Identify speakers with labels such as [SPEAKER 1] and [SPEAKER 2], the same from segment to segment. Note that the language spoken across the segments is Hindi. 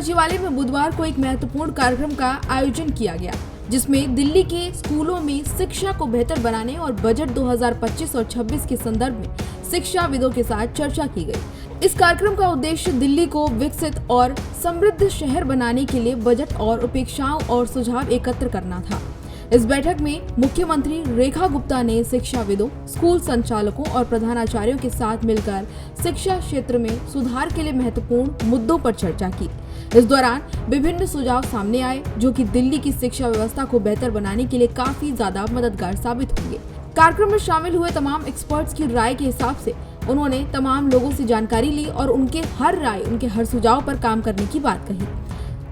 [SPEAKER 1] सचिवालय में बुधवार को एक महत्वपूर्ण कार्यक्रम का आयोजन किया गया, जिसमें दिल्ली के स्कूलों में शिक्षा को बेहतर बनाने और बजट 2025 और 26 के संदर्भ में शिक्षाविदों के साथ चर्चा की गई। इस कार्यक्रम का उद्देश्य दिल्ली को विकसित और समृद्ध शहर बनाने के लिए बजट और अपेक्षाओं और सुझाव एकत्र करना था। इस बैठक में मुख्यमंत्री रेखा गुप्ता ने शिक्षाविदों, स्कूल संचालकों और प्रधानाचार्यों के साथ मिलकर शिक्षा क्षेत्र में सुधार के लिए महत्वपूर्ण मुद्दों पर चर्चा की। इस दौरान विभिन्न सुझाव सामने आए, जो कि दिल्ली की शिक्षा व्यवस्था को बेहतर बनाने के लिए काफी ज्यादा मददगार साबित होंगे। कार्यक्रम में शामिल हुए तमाम एक्सपर्ट्स की राय के हिसाब से उन्होंने तमाम लोगों से जानकारी ली और उनके हर सुझाव पर काम करने की बात कही।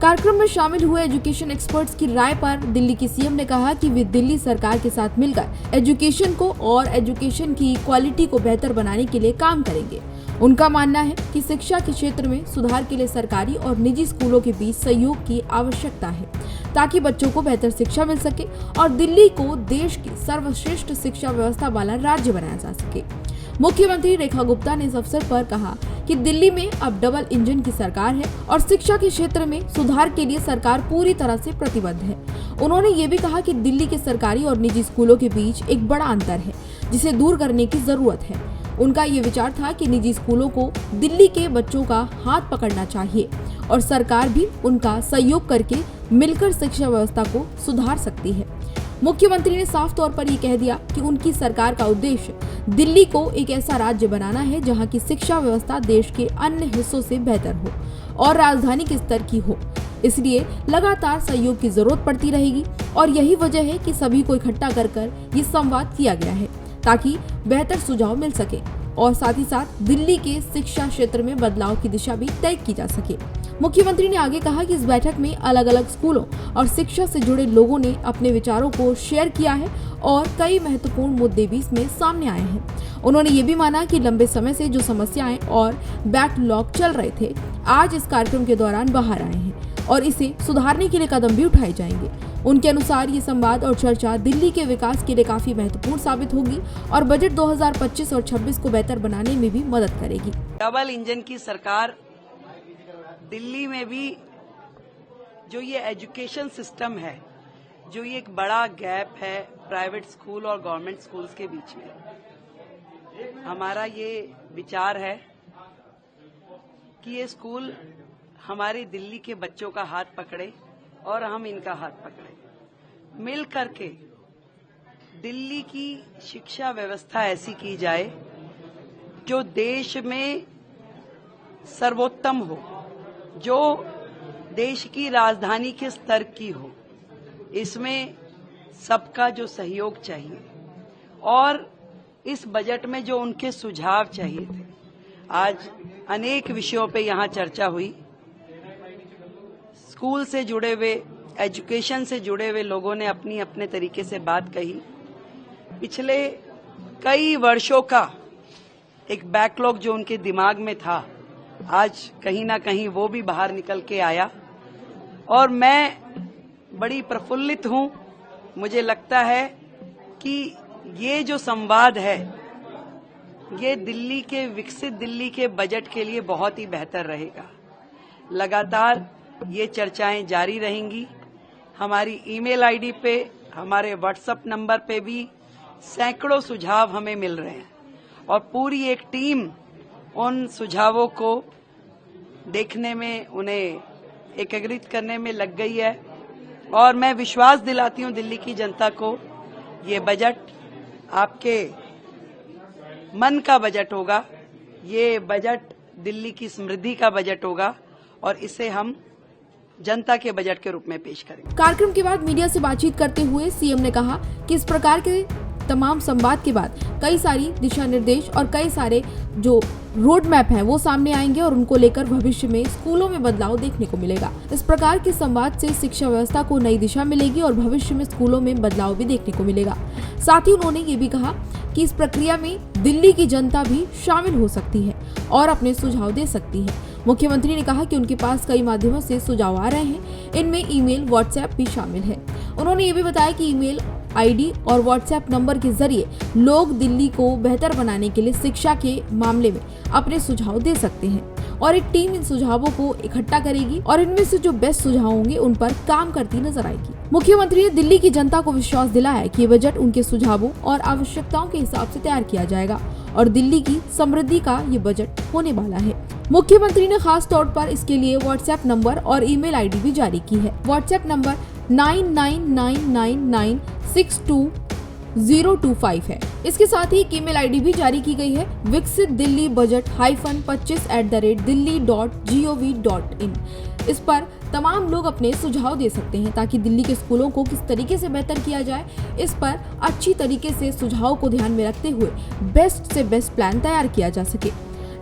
[SPEAKER 1] कार्यक्रम में शामिल हुए एजुकेशन एक्सपर्ट्स की राय पर दिल्ली की सीएम ने कहा कि वे दिल्ली सरकार के साथ मिलकर एजुकेशन को और एजुकेशन की क्वालिटी को बेहतर बनाने के लिए काम करेंगे। उनका मानना है कि शिक्षा के क्षेत्र में सुधार के लिए सरकारी और निजी स्कूलों के बीच सहयोग की आवश्यकता है, ताकि बच्चों को बेहतर शिक्षा मिल सके और दिल्ली को देश की सर्वश्रेष्ठ शिक्षा व्यवस्था वाला राज्य बनाया जा सके। मुख्यमंत्री रेखा गुप्ता ने इस अवसर पर कहा कि दिल्ली में अब डबल इंजन की सरकार है और शिक्षा के क्षेत्र में सुधार के लिए सरकार पूरी तरह से प्रतिबद्ध है। उन्होंने ये भी कहा कि दिल्ली के सरकारी और निजी स्कूलों के बीच एक बड़ा अंतर है, जिसे दूर करने की जरूरत है। उनका ये विचार था कि निजी स्कूलों को दिल्ली के बच्चों का हाथ पकड़ना चाहिए और सरकार भी उनका सहयोग करके मिलकर शिक्षा व्यवस्था को सुधार सकती है। मुख्यमंत्री ने साफ तौर पर ये कह दिया कि उनकी सरकार का उद्देश्य दिल्ली को एक ऐसा राज्य बनाना है जहां की शिक्षा व्यवस्था देश के अन्य हिस्सों से बेहतर हो और राजधानी के स्तर की हो। इसलिए लगातार सहयोग की जरूरत पड़ती रहेगी और यही वजह है कि सभी को इकट्ठा कर ये संवाद किया गया है, ताकि बेहतर सुझाव मिल सके और साथ ही साथ दिल्ली के शिक्षा क्षेत्र में बदलाव की दिशा भी तय की जा सके। मुख्यमंत्री ने आगे कहा कि इस बैठक में अलग अलग स्कूलों और शिक्षा से जुड़े लोगों ने अपने विचारों को शेयर किया है और कई महत्वपूर्ण मुद्दे भी इसमें सामने आए हैं। उन्होंने ये भी माना कि लंबे समय से जो समस्याएं और बैकलॉग चल रहे थे, आज इस कार्यक्रम के दौरान बाहर आए हैं और इसे सुधारने के लिए कदम भी उठाए जाएंगे। उनके अनुसार ये संवाद और चर्चा दिल्ली के विकास के लिए काफी महत्वपूर्ण साबित होगी और बजट 2025 और 26 को बेहतर बनाने में भी मदद करेगी।
[SPEAKER 2] डबल इंजन की सरकार दिल्ली में भी जो ये एजुकेशन सिस्टम है, जो ये एक बड़ा गैप है प्राइवेट स्कूल और गवर्नमेंट स्कूल्स के बीच में, हमारा ये विचार है कि ये स्कूल हमारी दिल्ली के बच्चों का हाथ पकड़े और हम इनका हाथ पकड़े। मिल करके दिल्ली की शिक्षा व्यवस्था ऐसी की जाए जो देश में सर्वोत्तम हो, जो देश की राजधानी के स्तर की हो। इसमें सबका जो सहयोग चाहिए और इस बजट में जो उनके सुझाव चाहिए थे, आज अनेक विषयों पे यहाँ चर्चा हुई। स्कूल से जुड़े हुए, एजुकेशन से जुड़े हुए लोगों ने अपनी अपने तरीके से बात कही। पिछले कई वर्षों का एक बैकलॉग जो उनके दिमाग में था, आज कहीं ना कहीं वो भी बाहर निकल के आया और मैं बड़ी प्रफुल्लित हूं। मुझे लगता है कि ये जो संवाद है, ये दिल्ली के विकसित दिल्ली के बजट के लिए बहुत ही बेहतर रहेगा। लगातार ये चर्चाएं जारी रहेंगी। हमारी ईमेल आईडी पे, हमारे व्हाट्सएप नंबर पे भी सैकड़ों सुझाव हमें मिल रहे हैं और पूरी एक टीम उन सुझावों को देखने में, उन्हें एकीकृत करने में लग गई है और मैं विश्वास दिलाती हूं दिल्ली की जनता को, ये बजट आपके मन का बजट होगा, ये बजट दिल्ली की समृद्धि का बजट होगा और इसे हम जनता के बजट के रूप में पेश करेंगे।
[SPEAKER 1] कार्यक्रम के बाद मीडिया से बातचीत करते हुए सीएम ने कहा कि इस प्रकार के तमाम संवाद के बाद कई सारी दिशा निर्देश और कई सारे जो रोड मैप हैं वो सामने आएंगे और उनको लेकर भविष्य में स्कूलों में बदलाव देखने को मिलेगा। इस प्रकार के संवाद से शिक्षा व्यवस्था को नई दिशा मिलेगी और भविष्य में स्कूलों में बदलाव भी देखने को मिलेगा। साथ ही उन्होंने ये भी कहा कि इस प्रक्रिया में दिल्ली की जनता भी शामिल हो सकती है और अपने सुझाव दे सकती है। मुख्यमंत्री ने कहा कि उनके पास कई माध्यमों से सुझाव आ रहे हैं, इनमें ईमेल, व्हाट्सएप भी शामिल है। उन्होंने ये भी बताया कि ईमेल आईडी और व्हाट्सएप नंबर के जरिए लोग दिल्ली को बेहतर बनाने के लिए शिक्षा के मामले में अपने सुझाव दे सकते हैं। और एक टीम इन सुझावों को इकट्ठा करेगी और इनमें से जो बेस्ट सुझाव होंगे उन पर काम करती नजर आएगी। मुख्यमंत्री ने दिल्ली की जनता को विश्वास दिलाया कि ये बजट उनके सुझावों और आवश्यकताओं के हिसाब से तैयार किया जाएगा और दिल्ली की समृद्धि का ये बजट होने वाला है। मुख्यमंत्री ने खास तौर पर इसके लिए व्हाट्सएप नंबर और ईमेल आईडी भी जारी की है। व्हाट्सएप नंबर 9999962025 है। इसके साथ ही एक ईमेल आईडी भी जारी की गई है, विकसित दिल्ली बजट -25@delhi.gov.in। इस पर तमाम लोग अपने सुझाव दे सकते हैं ताकि दिल्ली के स्कूलों को किस तरीके से बेहतर किया जाए, इस पर अच्छी तरीके से सुझाव को ध्यान में रखते हुए बेस्ट से बेस्ट प्लान तैयार किया जा सके।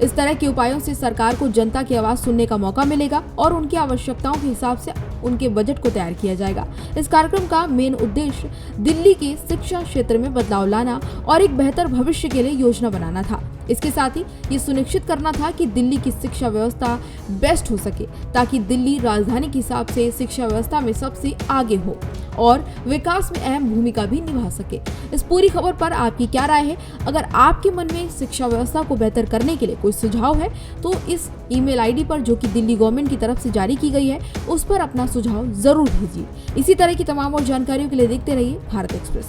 [SPEAKER 1] इस तरह के उपायों से सरकार को जनता की आवाज सुनने का मौका मिलेगा और उनकी आवश्यकताओं के हिसाब से उनके बजट को तैयार किया जाएगा। इस कार्यक्रम का मेन उद्देश्य दिल्ली के शिक्षा क्षेत्र में बदलाव लाना और एक बेहतर भविष्य के लिए योजना बनाना था। इसके साथ ही ये सुनिश्चित करना था कि दिल्ली की शिक्षा व्यवस्था बेस्ट हो सके ताकि दिल्ली राजधानी के हिसाब से शिक्षा व्यवस्था में सबसे आगे हो और विकास में अहम भूमिका भी निभा सके। इस पूरी खबर पर आपकी क्या राय है? अगर आपके मन में शिक्षा व्यवस्था को बेहतर करने के लिए कोई सुझाव है तो इस ईमेल आईडी पर जो कि दिल्ली गवर्नमेंट की तरफ से जारी की गई है उस पर अपना सुझाव जरूर भेजिए। इसी तरह की तमाम और जानकारियों के लिए देखते रहिए भारत एक्सप्रेस।